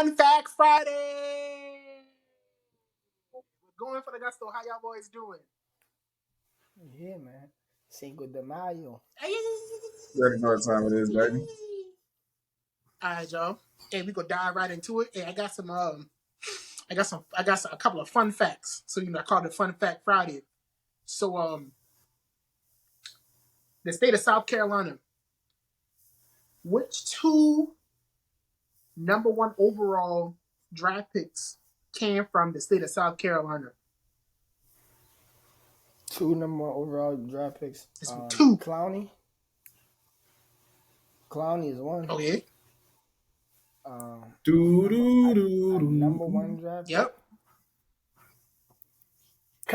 Fun Fact Friday. We're going for the gusto. How y'all boys doing? Yeah, man. Cinco de Mayo. You already know what time it is, baby. All right, y'all. And we gonna dive right into it. And I got some a couple of fun facts. So I called it Fun Fact Friday. So the state of South Carolina. Which two number one overall draft picks came from the state of South Carolina? Two number one overall draft picks. It's two. Clowney. Clowney is one. Okay. Number one draft pick. Yep.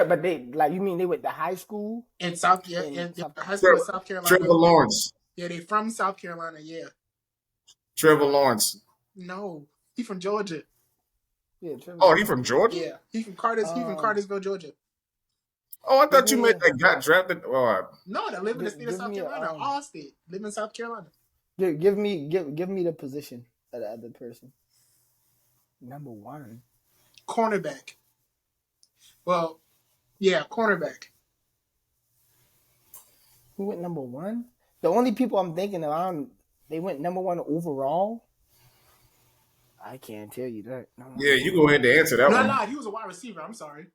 But you mean they went to high school? In South high school in South Carolina. Trevor Lawrence. Yeah, they from South Carolina, yeah. Trevor Lawrence. No. He from Georgia. Yeah, Trevor. Oh, he from Georgia? Yeah. He from Cartersville, Georgia. Oh, I thought you meant that got drafted. No, they live in the state of South Carolina. All state. Live in South Carolina. Give me the position of the other person. Number one. Cornerback. Well, yeah, cornerback. Who went number one? The only people I'm thinking of, they went number one overall. I can't tell you that. No. Yeah, you go ahead and answer that one. No, he was a wide receiver. I'm sorry.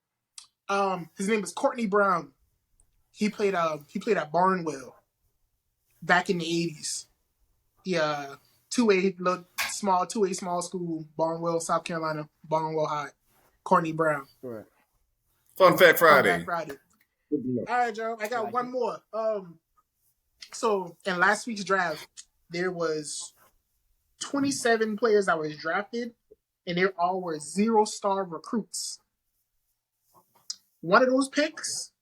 His name is Courtney Brown. He played at Barnwell back in the 80s. Yeah, 2A small school, Barnwell, South Carolina, Barnwell High. Courtney Brown. Right. Fun Fact Friday. All right, Joe. I got one more. So in last week's draft, there was 27 players that was drafted, and they all were 0-star recruits. One of those picks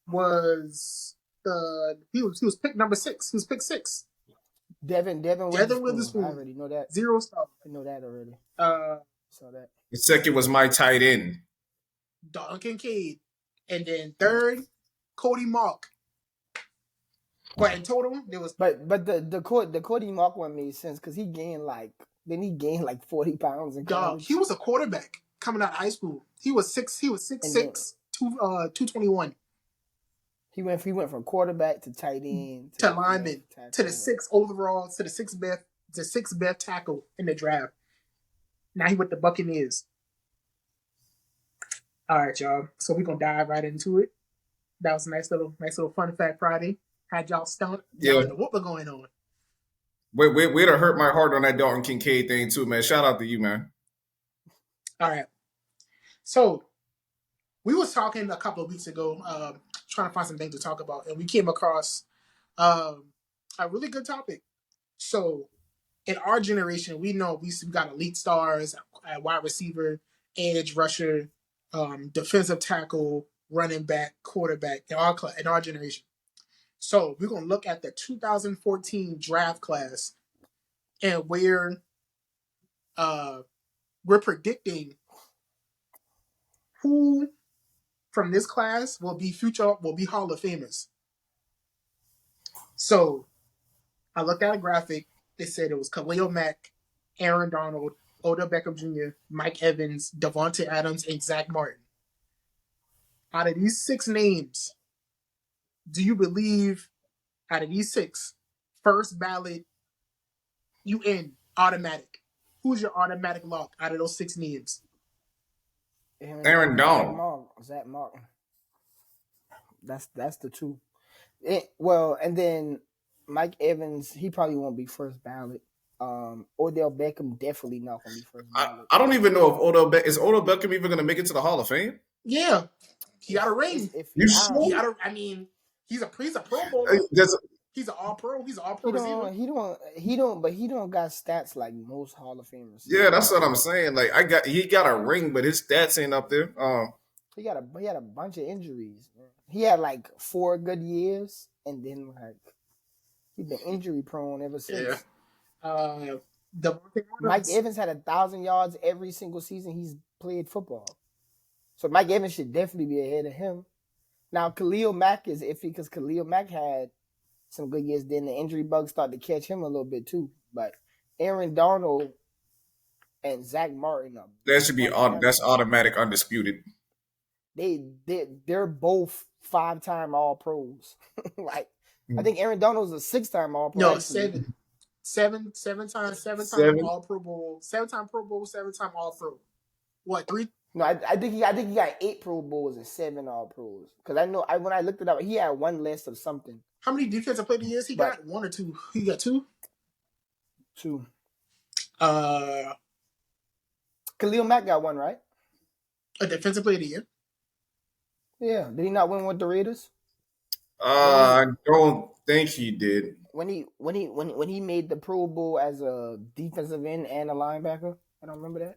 was he was pick number 6. He was pick 6. Devin Witherspoon. I already know that. 0-star. I know that already. Saw that. The second was my tight end, Dalton Kincaid, and then third, Cody Mark. But in total, there was. But the Cody Mark one made sense because he gained like 40 pounds in college. He was a quarterback coming out of high school. He was 6'6", 221. He went from quarterback to tight end to lineman to the 6th overall to the 6th best tackle in the draft. Now he with the Buccaneers. All right, y'all. So we're gonna dive right into it. That was a nice little Fun Fact Friday. Had y'all stumped? Y'all know what was going on. Way to hurt my heart on that Dalton Kincaid thing too, man. Shout out to you, man. All right. So we was talking a couple of weeks ago, trying to find some things to talk about, and we came across a really good topic. So in our generation, we know we got elite stars at wide receiver, edge rusher, defensive tackle, running back, quarterback in our generation. So we're gonna look at the 2014 draft class, and we're predicting who from this class will be Hall of Famers. So I looked at a graphic. They said it was Khalil Mack, Aaron Donald, Odell Beckham Jr., Mike Evans, Devontae Adams, and Zach Martin. Out of these 6 names, do you believe out of these 6, first ballot, you in automatic? Who's your automatic lock out of those 6 names? Aaron Donald. Zach Martin. That's the 2. And then Mike Evans, he probably won't be first ballot. Odell Beckham definitely not gonna be first ballot. I don't even know if Odell Beckham even gonna make it to the Hall of Fame. Yeah, he got a ring. He's a Pro Bowler. He's an All Pro. He's an All Pro receiver. He don't got stats like most Hall of Famers. Yeah, that's what I'm saying. Like he got a ring, but his stats ain't up there. He had a bunch of injuries. Man. He had like 4 good years, and then he's been injury prone ever since. Yeah. Mike Evans had 1,000 yards every single season he's played football. So Mike Evans should definitely be ahead of him. Now Khalil Mack is iffy because Khalil Mack had some good years. Then the injury bug started to catch him a little bit too. But Aaron Donald, and Zach Martin. That should be that's automatic undisputed. They're both 5-time All Pros. Like I think Aaron Donald's a 6-time All Pro. No, actually. seven time All Pro Bowl, 7-time Pro Bowl, 7-time All Pro. What 3? No, I think he got 8 Pro Bowls and 7 All Pros. Because I know when I looked it up, he had one list of something. How many defensive player years he got? 1 or 2? He got 2. 2. Khalil Mack got 1, right? A defensive player of the year. Yeah, did he not win with the Raiders? I don't think he did. When he made the Pro Bowl as a defensive end and a linebacker, I don't remember that.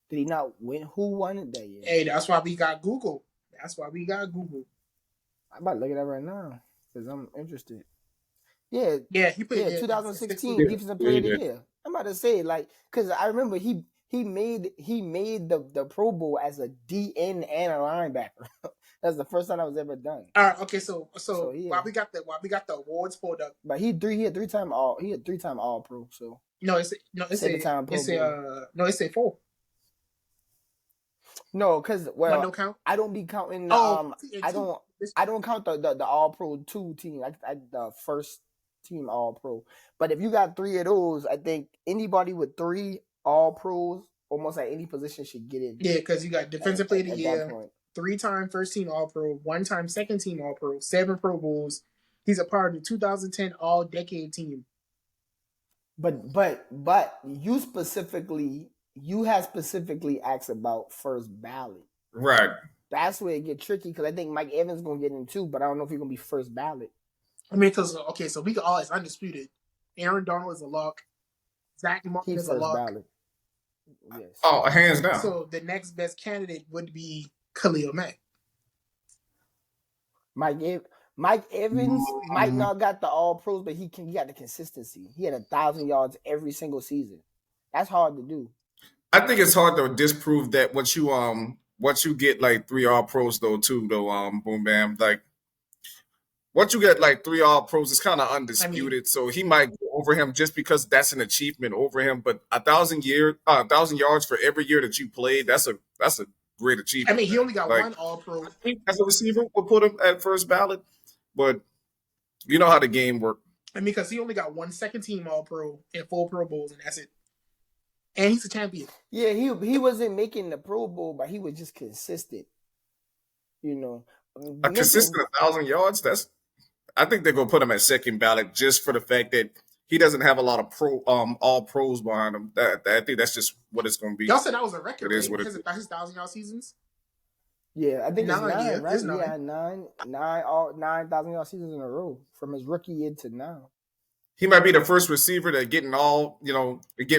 Did he not win? Who won it that year? Hey, that's why we got Google. I'm about to look it up right now because I'm interested. Yeah, he played 2016 defensive player of the year. I'm about to say because I remember he made the Pro Bowl as a DN and a linebacker. That's the first time that was ever done. All right, okay, so yeah. While we got the awards pulled up, but he had 3-time All Pro. So it's a 4. No, because no count. I don't be counting. I don't count the All Pro 2 team. The first team All Pro. But if you got 3 of those, I think anybody with 3 All Pros, almost at any position, should get in. Yeah, because you got defensive player of the year, 3-time first team All Pro, 1-time second team All Pro, 7 Pro Bowls. He's a part of the 2010 All Decade team. But you had specifically asked about first ballot. Right. That's where it get tricky because I think Mike Evans gonna get in too, but I don't know if he's gonna be first ballot. I mean, because so we all is undisputed. Aaron Donald is a lock. Zach Martin is a lock. Ballot. Yes. Oh, hands down. So the next best candidate would be Khalil Mack. Mike Evans might not got the All Pros, but he got the consistency. He had 1,000 yards every single season. That's hard to do. I think it's hard to disprove that once you get like 3 All Pros though, Boom Bam. Like once you get like 3 All Pros, it's kind of undisputed. So he might go over him just because that's an achievement over him. But 1,000 yards for every year that you played, that's a great achievement. I mean, he only got 1 All Pro. I think as a receiver, we'll put him at first ballot. But you know how the game works. I mean, because he only got 1 second team All Pro and 4 Pro Bowls, and that's it. And he's a champion. Yeah, he wasn't making the Pro Bowl, but he was just consistent. You know, a consistent 1,000 yards. I think they're gonna put him at second ballot just for the fact that he doesn't have a lot of All Pros behind him. I think that's just what it's gonna be. Y'all said that was a record. His 1,000-yard seasons. Yeah, I think 9, it's 9, right? It's 9. Yeah, 9,000-yard seasons in a row from his rookie year to now. He might be the first receiver to get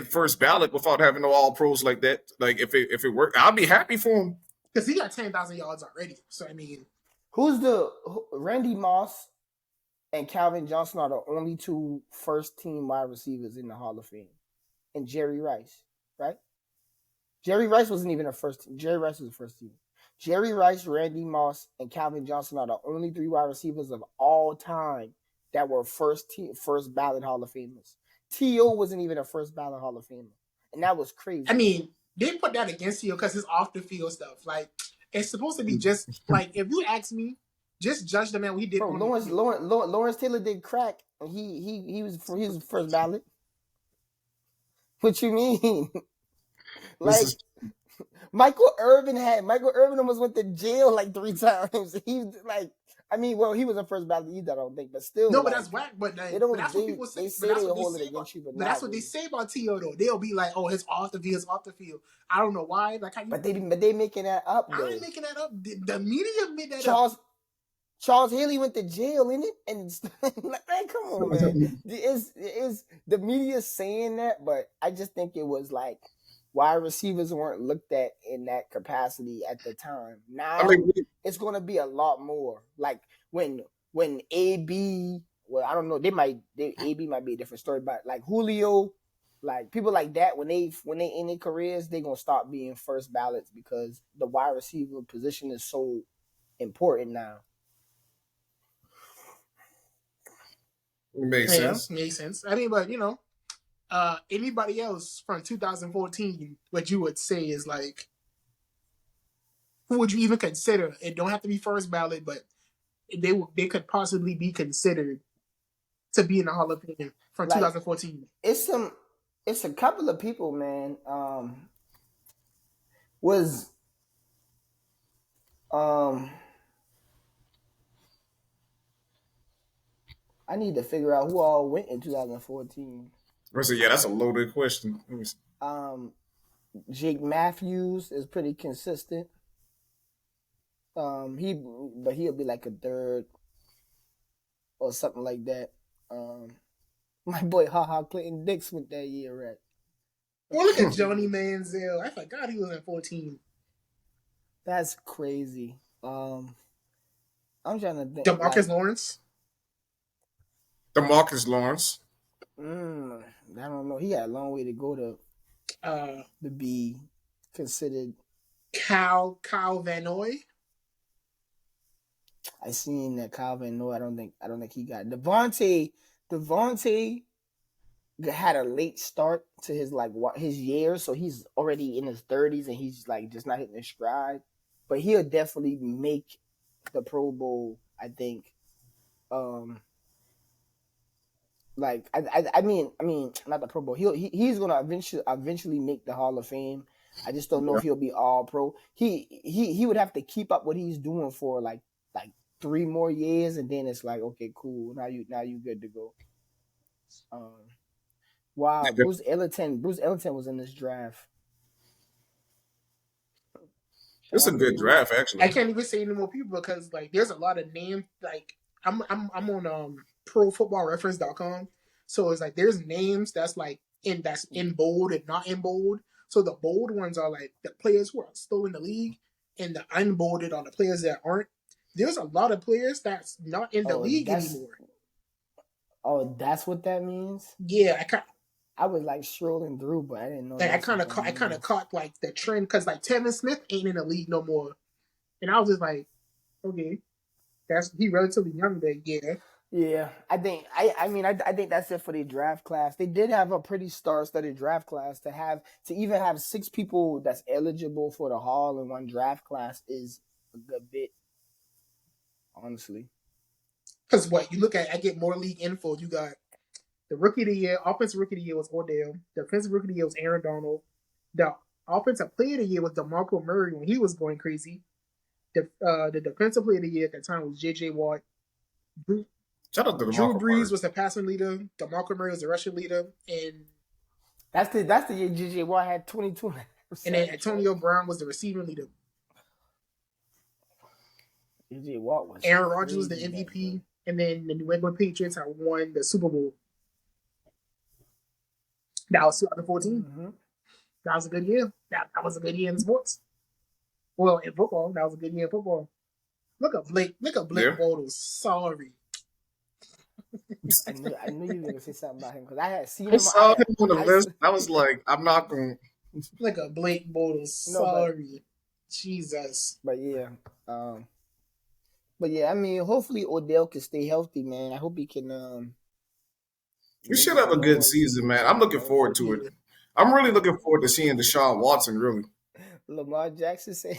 first ballot without having no All Pros like that. Like if it worked, I'll be happy for him because he got 10,000 yards already. So I mean, Randy Moss and Calvin Johnson are the only 2 first team wide receivers in the Hall of Fame, and Jerry Rice, right? Jerry Rice wasn't even a first team. Jerry Rice was the first team. Jerry Rice, Randy Moss, and Calvin Johnson are the only 3 wide receivers of all time that were first ballot Hall of Famers. T.O. wasn't even a first ballot Hall of Famer. And that was crazy. I mean, they put that against T.O. because it's off the field stuff. Like, it's supposed to be just, like, if you ask me, just judge the man what he did. Bro, Lawrence Taylor did crack. He was first ballot. What you mean? Michael Irvin almost went to jail like 3 times. He like, I mean, well, he was a first ballot either, I don't think, but still. No, but that's whack. But that's what people say. They say they hold it against you, but that's what they say about T.O. though. They'll be like, "Oh, it's off the field." I don't know why. Like, but they making that up. I ain't making that up. The media made that up. Charles Haley went to jail, innit? And like, come on, man. Is the media saying that? But I just think it was like wide receivers weren't looked at in that capacity at the time. Now it's going to be a lot more. Like when AB, well, I don't know, AB might be a different story, but like Julio, like people like that, when they in their careers, they're going to start being first ballots because the wide receiver position is so important now. Makes sense. Makes sense. I mean, but Anybody else from 2014, what you would say is like, who would you even consider? It don't have to be first ballot, but they could possibly be considered to be in the Hall of Fame from Like 2014. it's a couple of people, man. Was I need to figure out who all went in 2014. Yeah, that's a loaded question. Jake Matthews is pretty consistent. He'll be like a third or something like that. My boy Clinton Dix went that year, right? Well, look at Johnny Manziel. I forgot he was in 14. That's crazy. I'm trying to think. DeMarcus Lawrence. DeMarcus Lawrence. I don't know. He had a long way to go to be considered. Kyle Van Noy. I seen that Kyle Van Noy. I don't think he got Devontae had a late start to his years, so he's already in his 30s and he's like just not hitting his stride. But he'll definitely make the Pro Bowl, I think. I mean, not the Pro Bowl. He's gonna eventually make the Hall of Fame. I just don't know if he'll be All Pro. He would have to keep up what he's doing for like 3 more years, and then it's like, okay, cool. Now you good to go. Wow, Bruce Ellington was in this draft. It's a good draft, actually. I can't even say any more people because like there's a lot of names. Like I'm on profootballreference.com, so it's like there's names that's in bold and not in bold. So the bold ones are like the players who are still in the league, and the unbolded are the players that aren't. There's a lot of players that's not in the league anymore. Oh, that's what that means? Yeah, I was like strolling through, but I didn't know. Like I kind of caught like the trend because like Tevin Smith ain't in the league no more, and I was just like, okay, he relatively young then, yeah. Yeah, I think I think that's it for the draft class. They did have a pretty star-studded draft class. To even have 6 people that's eligible for the Hall in one draft class is a good bit, honestly. Because what you look at, I get more league info. You got the rookie of the year, offensive rookie of the year was Odell. The defensive rookie of the year was Aaron Donald. The offensive player of the year was DeMarco Murray when he was going crazy. The defensive player of the year at the time was J.J. Watt. Shout out to Drew Brees was the passing leader. DeMarco Murray was the rushing leader, and that's the year J.J. Watt had 22. And then Antonio Brown was the receiving leader. J.J. Watt was. Aaron Rodgers was the MVP, and then the New England Patriots had won the Super Bowl. That was 2014. Mm-hmm. That was a good year. That was a good year in sports. Well, in football, that was a good year in football. Look at Blake Bortles. Sorry. I knew you were gonna say something about him because I had seen him. I saw him on the list. I was like, I'm not gonna. Look at Blake Bortles. Sorry, Jesus. But yeah, I mean, hopefully Odell can stay healthy, man. I hope he can. You should have a good season, man. I'm looking forward to it. I'm really looking forward to seeing Deshaun Watson. Really. Lamar Jackson said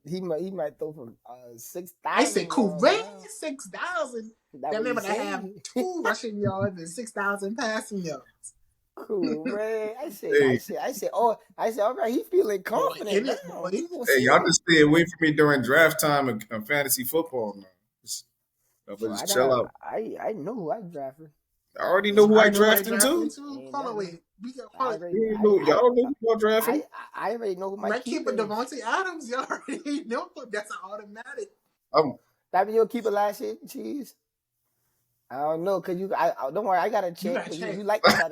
he might throw for 6,000. I said, cool, 6,000. That man would have 2 rushing yards and 6,000 passing yards. Cool, man. I said, all right, he feeling confident. Hey, y'all just stay away from me during draft time and fantasy football, man. Just chill out. I know who I drafted. I already know who I drafted too. Hold on, wait. Y'all know who y'all drafted. I already know who my keeper is. Devontae Adams, y'all already know. That's an automatic. That be your keeper last year, Cheese? I don't know, cause don't worry, I got a check. You like that?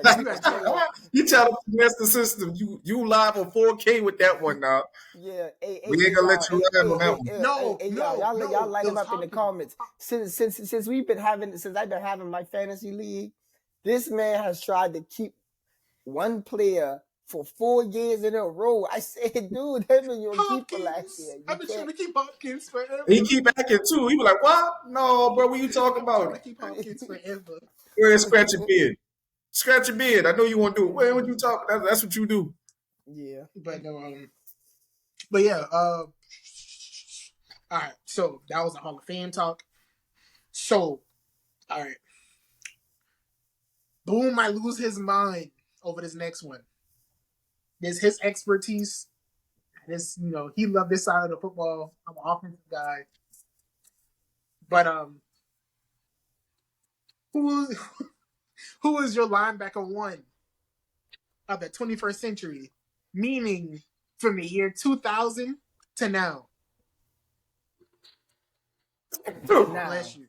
You try to mess the system. You live on 4K with that one now. Yeah, we ain't gonna let you live on that one. No, y'all light them up in the comments. Since I've been having my fantasy league, this man has tried to keep one player for 4 years in a row. I said, dude, that been your keeper last year. I've been trying to keep Hopkins forever. He keep acting too. He be like, what? No, bro, what you talking about? I'm trying to keep Hopkins forever. Where's Scratchy Beard? Scratch your beard. I know you want to do it. What you talk? That's what you do. Yeah. But no, but yeah, all right. So that was a Hall of Fame talk. So, all right. Boom might lose his mind over this next one. This his expertise. This, he loved this side of the football. I'm an offensive guy. But who who is your linebacker one of the 21st century? Meaning from the year 2000 to now. Bless you.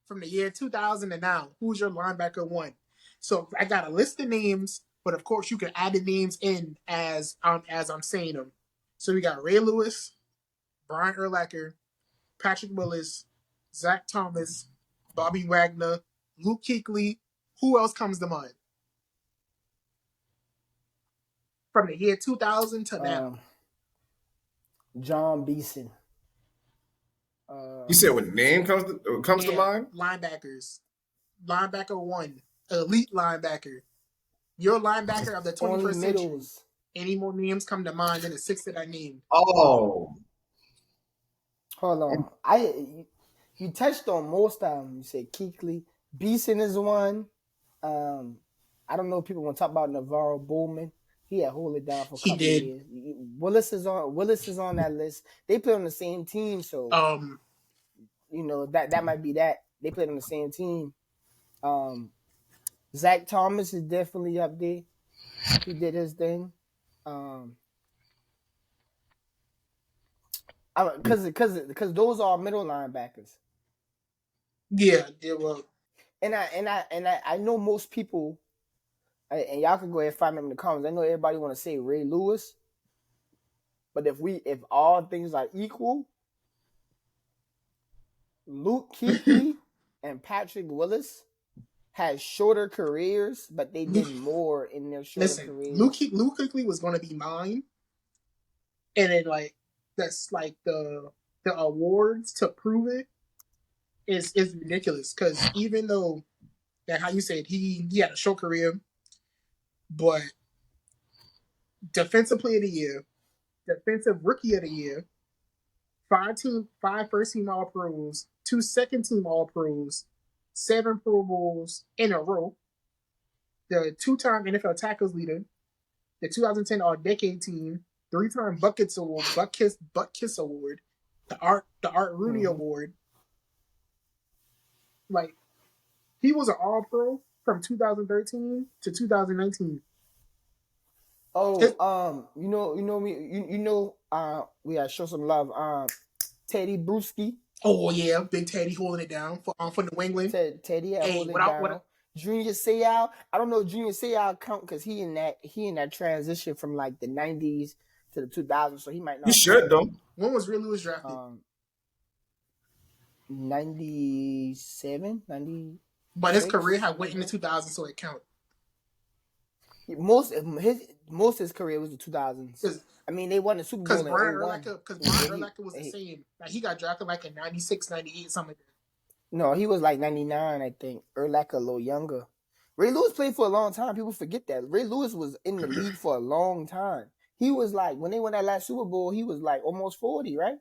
From the year 2000 to now, who's your linebacker one? So I got a list of names, but of course you can add the names in as I'm saying them. So we got Ray Lewis, Brian Urlacher, Patrick Willis, Zach Thomas, Bobby Wagner, Luke Kuechly. Who else comes to mind? From the year 2000 to now. John Beeson. You said what name comes to mind? Linebackers. Linebacker one. Elite linebacker. Your linebacker of the 21st century. Any more names come to mind than the six that I named? Oh. Hold on. You touched on most of them. You said Kuechly. Beeson is one. I don't know if people want to talk about Navarro Bowman. He had hold it down for a couple of years. Willis is on that list. They play on the same team, so that might be that. They played on the same team. Zach Thomas is definitely up there. He did his thing. Because those are middle linebackers. Yeah, they were. And I know most people, and y'all can go ahead and find them in the comments. I know everybody want to say Ray Lewis, but if all things are equal, Luke Kuechly and Patrick Willis had shorter careers, but they did more in their shorter careers. Luke Kuechly was going to be mine, and then that's the awards to prove it is ridiculous, because even though that, how you said, he had a short career, but defensive player of the year, defensive rookie of the year, five first team All Pros, 2 second team All Pros, 7 Pro Bowls in a row, the 2-time NFL tackles leader, the 2010 All Decade Team, 3-time Butt Kiss Award, the Art Rooney Award. He was an All Pro from 2013 to 2019. Oh, we gotta show some love. Teddy Bruschi. Oh yeah, Big Teddy holding it down for New England. Teddy holding it down. Junior Seau. I don't know if Junior Seau count because he in that transition from the 90s to the 2000s, so he might not. You should though. When was Ray Lewis drafted? 97, 90. But his career had went in the 2000s, so it counted. Most of his career was the 2000s. I mean, they won the Super Bowl in 01. Because Brian Urlacher was the same. He got drafted in 96, 98, something like that. No, he was 99, I think. Urlacher a little younger. Ray Lewis played for a long time. People forget that. Ray Lewis was in the league for a long time. He was when they won that last Super Bowl, he was almost 40, right?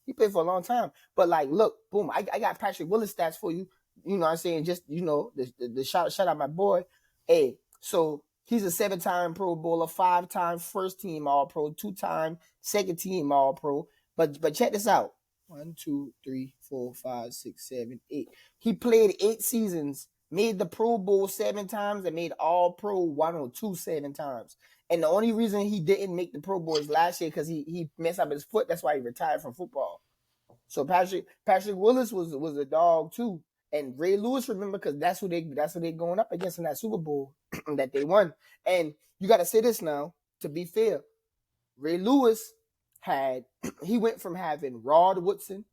He played for a long time. But look, boom, I got Patrick Willis stats for you. You know what I'm saying? Just, the shout out my boy. Hey, so he's a 7-time Pro Bowler, 5-time first team All Pro, 2-time second team All Pro. But check this out. 1, 2, 3, 4, 5, 6, 7, 8. He played 8 seasons, made the Pro Bowl 7 times, and made All Pro 1 or 2 7 times. And the only reason he didn't make the Pro Bowl is last year because he messed up his foot. That's why he retired from football. So Patrick Willis was a dog too. And Ray Lewis, remember, because that's who they going up against in that Super Bowl that they won. And you got to say this now, to be fair. Ray Lewis he went from having Rod Woodson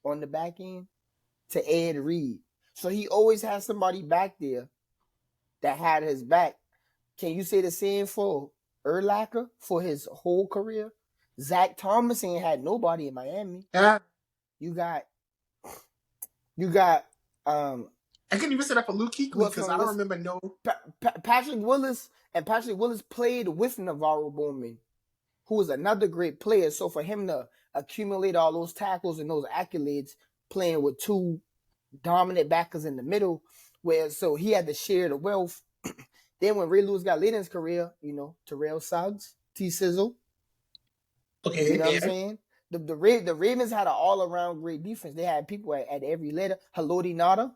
on the back end to Ed Reed. So he always had somebody back there that had his back. Can you say the same for Urlacher for his whole career? Zach Thomas ain't had nobody in Miami. Yeah. You got I can't even set up for Luke Kuechly because I don't remember no. Patrick Willis played with Navarro Bowman, who was another great player. So for him to accumulate all those tackles and those accolades, playing with two dominant backers in the middle, so he had to share the wealth. Then when Ray Lewis got late in his career, Terrell Suggs, T Sizzle. Okay, you know what I'm saying? The Ravens had an all-around great defense. They had people at every letter. Haloti Nada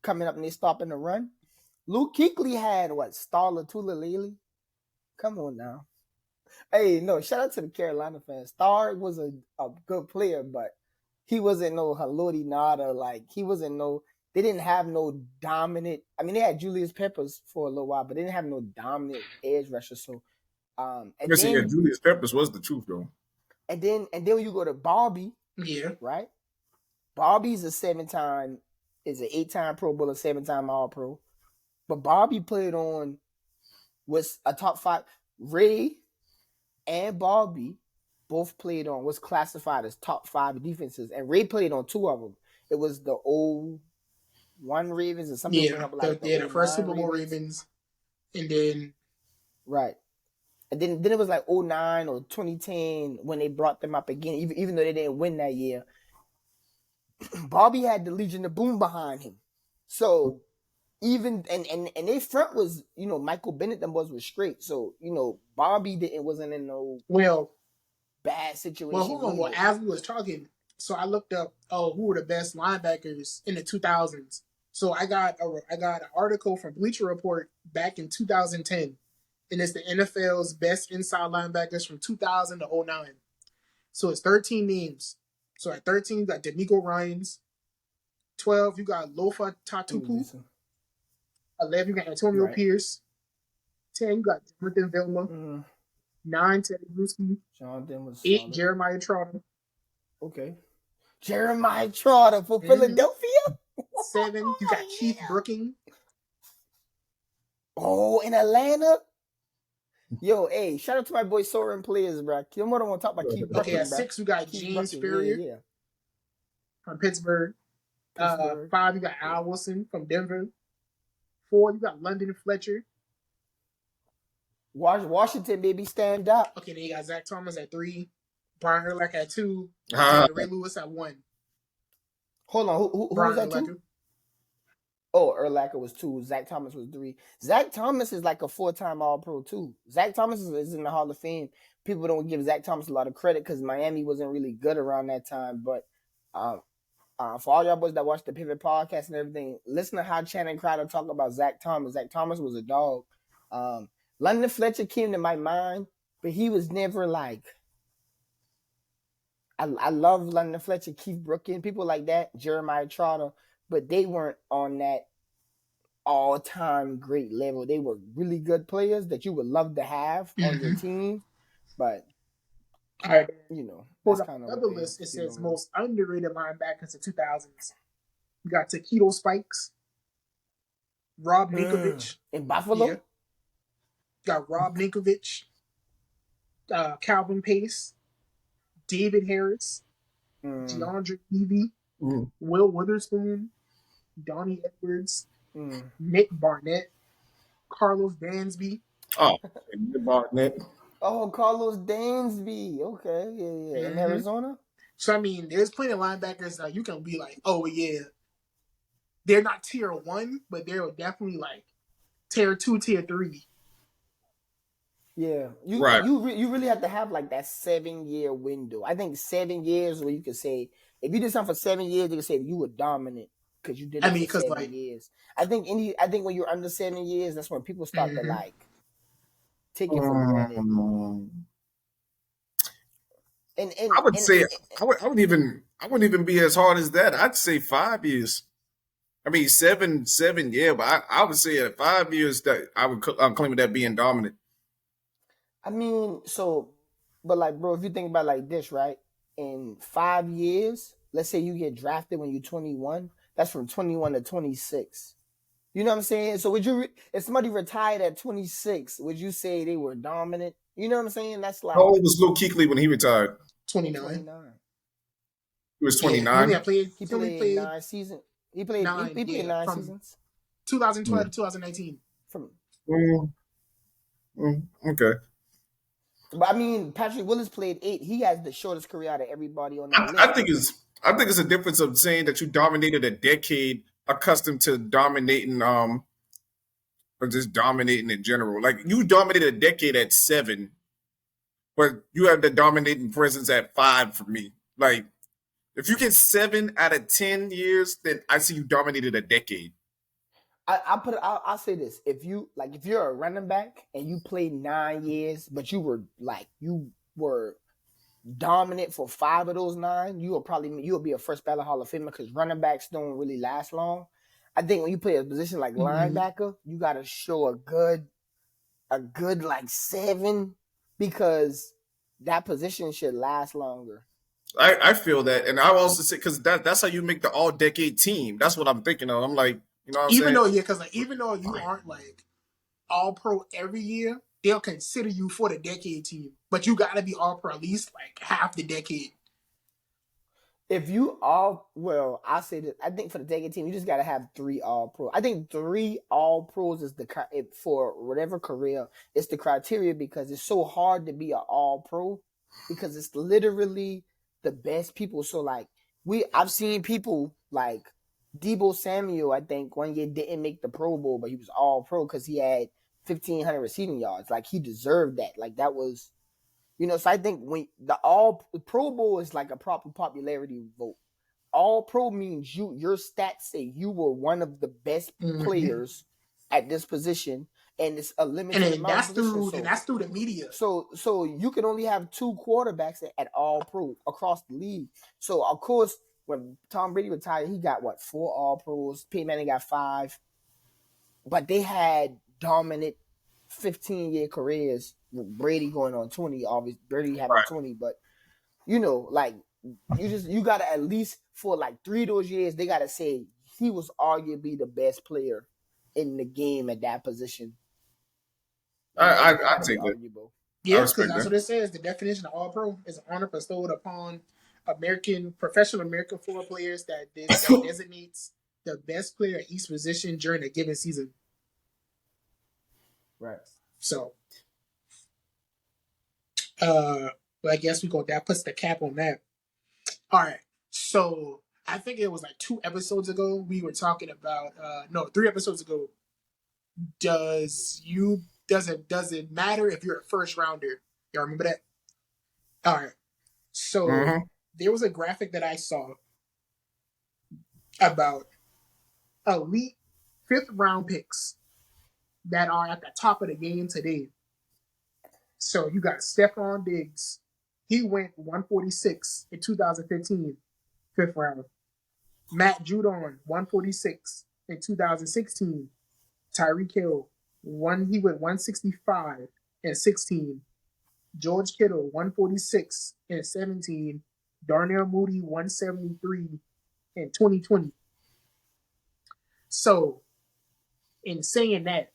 coming up and they stopping the run. Luke Kuechly had Starla Tulalele? Come on now. Hey, no, shout out to the Carolina fans. Star was a good player, but he wasn't no Haloti Nada. He wasn't no. They didn't have no dominant. I mean, they had Julius Peppers for a little while, but they didn't have no dominant edge rusher. So, Julius Peppers was the truth though. And then when you go to Bobby, right? Bobby's an 8-time Pro Bowler, 7-time All Pro. But Bobby was a top 5. Ray and Bobby both played on what's classified as top 5 defenses, and Ray played on 2 of them. It was the 01 Ravens and something. The first Super Bowl Ravens, and then right. And then it was 09 or 2010 when they brought them up again, even though they didn't win that year. Bobby had the Legion of Boom behind him. So even and their front was, Michael Bennett, them boys was straight. So, Bobby wasn't in no bad situation. Well, hold on. Well, as we was talking, so I looked up who were the best linebackers in the 2000s. So I got an article from Bleacher Report back in 2010. And it's the NFL's best inside linebackers from 2000 to 09. So it's 13 names. So at 13, you got D'Amico Ryans. 12, you got Lofa Tatupu. 11, you got Antonio Pierce. 10, you got Jonathan Vilma. 9, Teddy Bruschi. 8, Jeremiah Trotter. Okay. Jeremiah Trotter for Philadelphia. 7, you got Keith Brooking. Oh, in Atlanta? Yo, hey, shout out to my boy Soren Players, bro. You more don't want to talk about Keith Brooking, at 6, we got James Ferrier from Pittsburgh. 5, you got Al Wilson from Denver. 4, you got London Fletcher. Washington, baby, stand up. Okay, then you got Zach Thomas at 3. Brian Urlacher at 2. Ray Lewis at 1. Hold on, who was at 2? Oh, Urlacher was 2. Zach Thomas was 3. Zach Thomas is like a 4-time All-Pro too. Zach Thomas is in the Hall of Fame. People don't give Zach Thomas a lot of credit because Miami wasn't really good around that time. But for all y'all boys that watch the Pivot podcast and everything, listen to how Channing Crowder talk about Zach Thomas. Zach Thomas was a dog. London Fletcher came to my mind, but he was never I love London Fletcher, Keith Brooking, people like that, Jeremiah Trotter, but they weren't on that all-time great level. They were really good players that you would love to have on your team, but all right, for the other list, it says most underrated linebackers in 2000s. You got Taquito Spikes, Rob Ninkovich in Buffalo. Yeah. Got Rob Ninkovich, Calvin Pace, David Harris, DeAndre Levy, Will Witherspoon, Donnie Edwards, Nick Barnett, Carlos Dansby. Oh, Nick Barnett. Oh, Carlos Dansby. Okay, yeah. In Arizona. So I mean, there's plenty of linebackers that you can be like, oh yeah, they're not tier 1, but they're definitely tier 2, tier 3. Yeah, you really have to have that 7-year window. I think 7 years where you could say if you did something for 7 years, you could say you were dominant because you did it for 7 years. I think when you're under 7 years, that's when people start to take it for granted. And I would say I wouldn't even be as hard as that. I'd say 5 years. I mean 7, yeah, but I would say at 5 years that I'm claiming that being dominant. I mean, but bro, if you think about it this, right? In 5 years, let's say you get drafted when you're 21, that's from 21 to 26. You know what I'm saying? So if somebody retired at 26, would you say they were dominant? You know what I'm saying? That's How old was Luke Kuechly when he retired? 29. He was 29. Yeah, he played 9 seasons. He played 9 from seasons. 2012 to 2019. Okay. But I mean, Patrick Willis played 8. He has the shortest career out of everybody on that list. I think it's a difference of saying that you dominated a decade, accustomed to dominating, or just dominating in general. Like you dominated a decade at 7, but you have the dominating presence at 5 for me. Like if you get 7 out of 10 years, then I see you dominated a decade. I'll say this: if you're a running back and you played 9 years, but you were dominant for 5 of those 9, you'll be a first ballot Hall of Famer because running backs don't really last long. I think when you play a position like linebacker, you got to show a good like 7 because that position should last longer. I feel that, and I also say because that's how you make the all-decade team. That's what I'm thinking of. I'm like, you know what I'm even saying? Because even though you aren't like all pro every year, they'll consider you for the decade team. But you got to be all pro at least like half the decade. If you I say that I think for the decade team, you just got to have 3 all pro. I think 3 all pros is for whatever career. It's the criteria because it's so hard to be an all pro because it's literally the best people. So like I've seen people like Deebo Samuel. I think one year didn't make the Pro Bowl, but he was all pro because he had 1,500 receiving yards. Like he deserved that. Like that was. So I think when the Pro Bowl is like a proper popularity vote. All Pro means your stats say you were one of the best players at this position, and it's a limited amount of positions. And that's through the media. So you can only have 2 quarterbacks at All Pro across the league. So of course, when Tom Brady retired, he got 4 All Pros. Peyton Manning got 5, but they had dominant 15-year careers. Brady going on 20, obviously Brady having 20, but like you gotta at least for like 3 of those years, they gotta say he was arguably the best player in the game at that position. I take that. Yeah, because that's what it says. The definition of all pro is an honor bestowed upon professional American football players that designates the best player at each position during a given season. Right. So I guess that puts the cap on that. All right. So I think it was like 2 episodes ago we were talking about 3 episodes ago. Does it matter if you're a first rounder? Y'all remember that? All right. So there was a graphic that I saw about elite 5th round picks that are at the top of the game today. So you got Stephon Diggs. He went 146 in 2015, 5th round. Matt Judon, 146 in 2016. Tyreek Hill, he went 165 in 16. George Kittle, 146 in 17. Darnell Mooney, 173 in 2020. So, in saying that,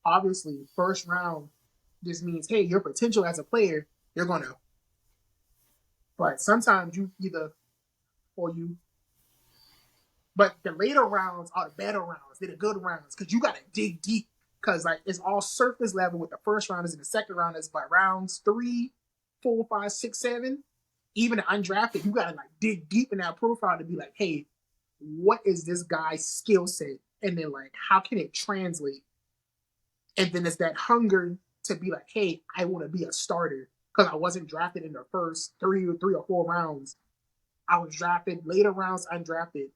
obviously, first round just means, hey, your potential as a player, you're going to. But sometimes but the later rounds are the better rounds. They're the good rounds because you got to dig deep because like it's all surface level with the first rounders and the second rounders. But rounds 3, 4, 5, 6, 7, even the undrafted, you got to like dig deep in that profile to be like, hey, what is this guy's skill set? And then like, how can it translate? And then it's that hunger to be like, hey, I want to be a starter because I wasn't drafted in the first 3 or 4 rounds. I was drafted later rounds, undrafted.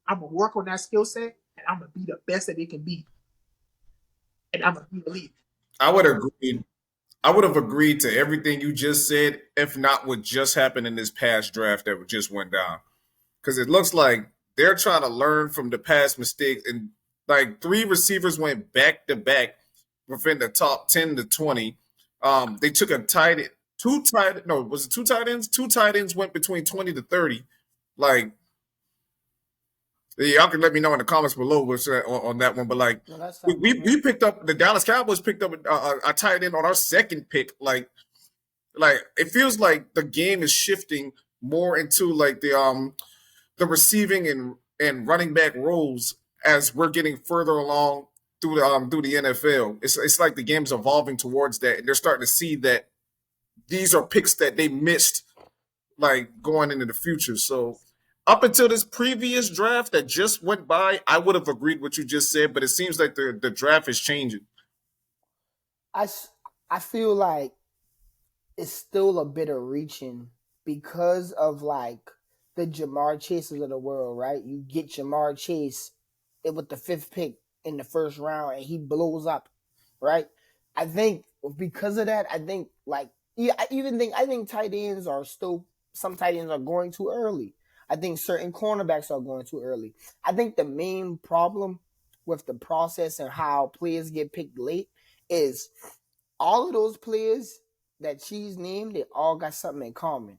I'm going to work on that skill set, and I'm going to be the best that it can be. And I'm going to be elite. I would have agreed to everything you just said, if not what just happened in this past draft that just went down. Because it looks like they're trying to learn from the past mistakes. And like 3 receivers went back-to-back within the top 10 to 20. They took a tight end. 2 tight ends? 2 tight ends went between 20 to 30. Like, y'all can let me know in the comments below on that one. But like, we picked up the Dallas Cowboys picked up a tight end on our second pick. Like it feels like the game is shifting more into like the receiving and running back roles as we're getting further along through the NFL. It's like the game's evolving towards that, and they're starting to see that these are picks that they missed, like going into the future. So up until this previous draft that just went by, I would have agreed with what you just said, but it seems like the draft is changing. I feel like it's still a bit of reaching because of like the Jamar Chases of the world, right? You get Jamar Chase with the 5th pick in the first round and he blows up, right? I think because of that, I think tight ends are still, some tight ends are going too early. I think certain cornerbacks are going too early. I think the main problem with the process and how players get picked late is all of those players that she's named, they all got something in common.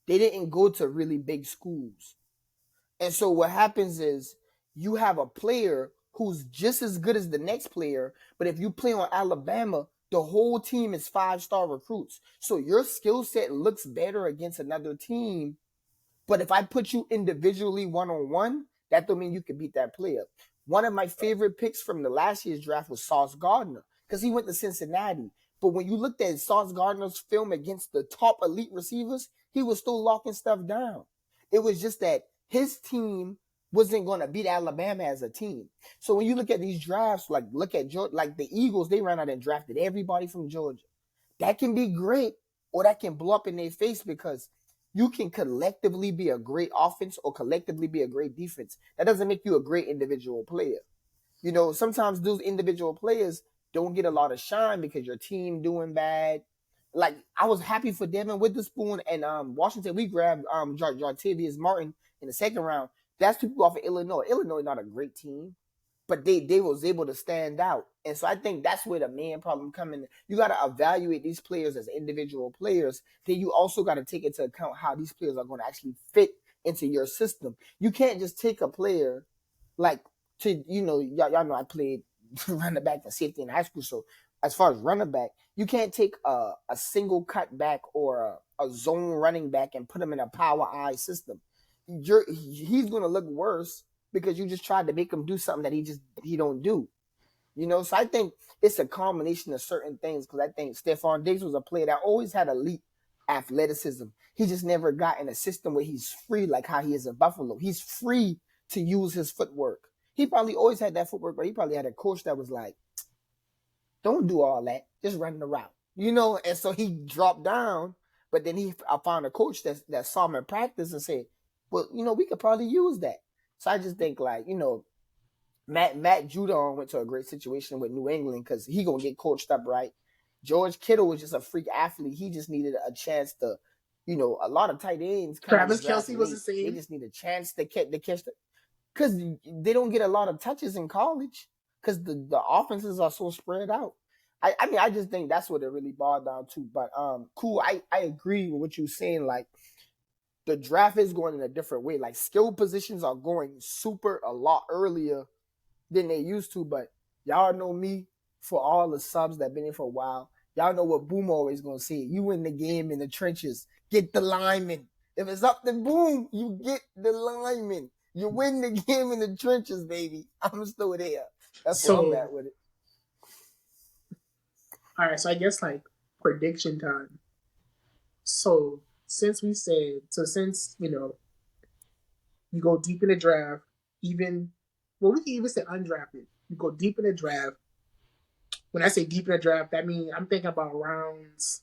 They didn't go to really big schools. And so what happens is you have a player who's just as good as the next player, but if you play on Alabama, the whole team is 5-star recruits. So your skill set looks better against another team. But if I put you individually one-on-one, that don't mean you can beat that player. One of my favorite picks from the last year's draft was Sauce Gardner because he went to Cincinnati. But when you looked at Sauce Gardner's film against the top elite receivers, he was still locking stuff down. It was just that his team wasn't going to beat Alabama as a team. So when you look at these drafts, look at Georgia, like the Eagles, they ran out and drafted everybody from Georgia. That can be great, or that can blow up in their face because you can collectively be a great offense or collectively be a great defense. That doesn't make you a great individual player. You know, sometimes those individual players don't get a lot of shine because your team doing bad. Like, I was happy for Devin Witherspoon and Washington. We grabbed Jartavius Martin in the 2nd round. That's two people off of Illinois. Illinois is not a great team, but they was able to stand out. And so I think that's where the main problem comes in. You got to evaluate these players as individual players. Then you also got to take into account how these players are going to actually fit into your system. You can't just take a player like y'all know I played running back and safety in high school. So as far as running back, you can't take a single cut back or a zone running back and put him in a power eye system. He's going to look worse because you just tried to make him do something that he don't do. You know, so I think it's a combination of certain things because I think Stephon Diggs was a player that always had elite athleticism. He just never got in a system where he's free like how he is in Buffalo. He's free to use his footwork. He probably always had that footwork, but he probably had a coach that was like, don't do all that. Just run the route. You know, and so he dropped down, but then I found a coach that saw him in practice and said, well, you know, we could probably use that. So I just think like, you know, Matt Judon went to a great situation with New England because he going to get coached up right. George Kittle was just a freak athlete. He just needed a chance to, you know, a lot of tight ends. Travis Kelce was the same. They just need a chance to catch because they don't get a lot of touches in college because the offenses are so spread out. I mean, I just think that's what it really boiled down to. But cool, I agree with what you're saying. Like, the draft is going in a different way. Like, skill positions are going a lot earlier than they used to. But y'all know me, for all the subs that been in for a while. Y'all know what Boom always going to say. You win the game in the trenches. Get the lineman. If it's up to Boom, you get the lineman. You win the game in the trenches, baby. I'm still there. That's where I'm at with it. All right, so I guess like prediction time. So since you know, you go deep in the draft, we can even say undrafted. You go deep in the draft. When I say deep in the draft, that means I'm thinking about rounds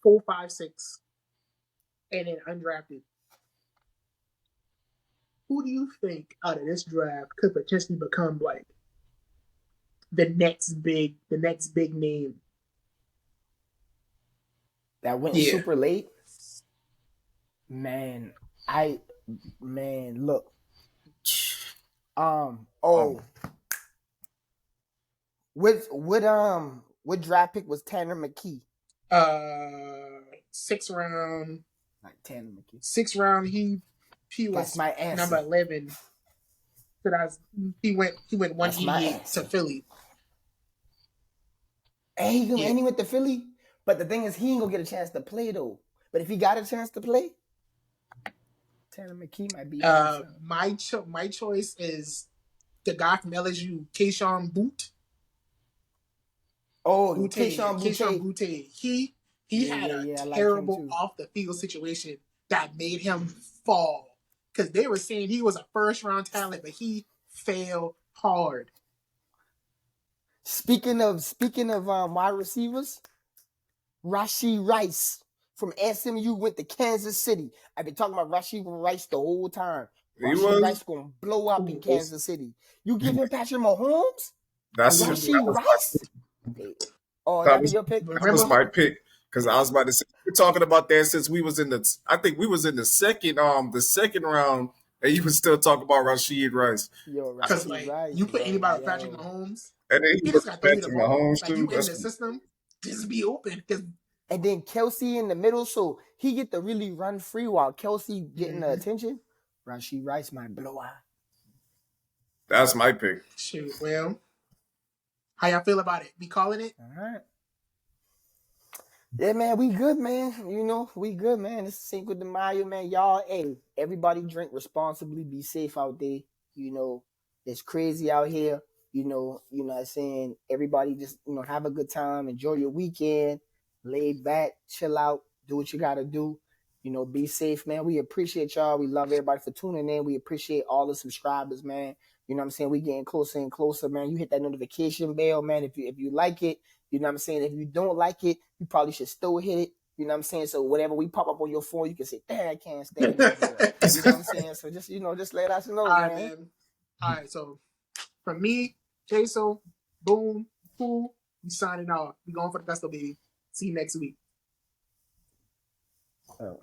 4, 5, 6, and then undrafted. Who do you think out of this draft could potentially become like the next big name that went super late? Man, look. What draft pick was Tanner McKee? 6th round. Like Tanner McKee. 6th round. He was my answer. Number 11. So he went 188 to Philly. And he went to Philly. But the thing is, he ain't gonna get a chance to play though. But if he got a chance to play, Tanner McKee might be my choice is the guy from LSU, Keyshawn Boot. Oh, Keyshawn Boutte. Butte. He had a terrible like off the field situation that made him fall. Because they were saying he was a first round talent, but he failed hard. Speaking of wide receivers, Rashee Rice from SMU went to Kansas City. I've been talking about Rashee Rice the whole time. Rashee Rice gonna blow up in Kansas City. You give him Patrick Mahomes and Rashee Rice. Oh, that be your pick? That was my pick. Because I was about to say, we're talking about that since we was in the, I think we was in the second round, and you was still talking about Rashee Rice. Yo, Because Rice, you put anybody with Patrick Mahomes, and then he just got to throw you the ball. Mahomes like too. You in the system, just be open. And then Kelsey in the middle, so he get to really run free while Kelsey getting the attention. Rashee Rice might blow out. That's my pick. Shoot, well, how y'all feel about it? We calling it? All right. Yeah, man, we good, man. You know, we good, man. It's Cinco de Mayo, man. Y'all, hey, everybody drink responsibly. Be safe out there. You know, it's crazy out here. You know what I'm saying? Everybody just, have a good time. Enjoy your weekend. Lay back, chill out, do what you got to do. Be safe, man. We appreciate y'all. We love everybody for tuning in. We appreciate all the subscribers, man. You know what I'm saying? We getting closer and closer, man. You hit that notification bell, man. If you like it, you know what I'm saying? If you don't like it, you probably should still hit it. You know what I'm saying? So whatever we pop up on your phone, you can say, "Damn, I can't stand it." You know what I'm saying? So just let us know, All right, man. All right, so from me, Jason, Boom, Cool, we signing off. We going for the gusto, baby. See you next week. Oh.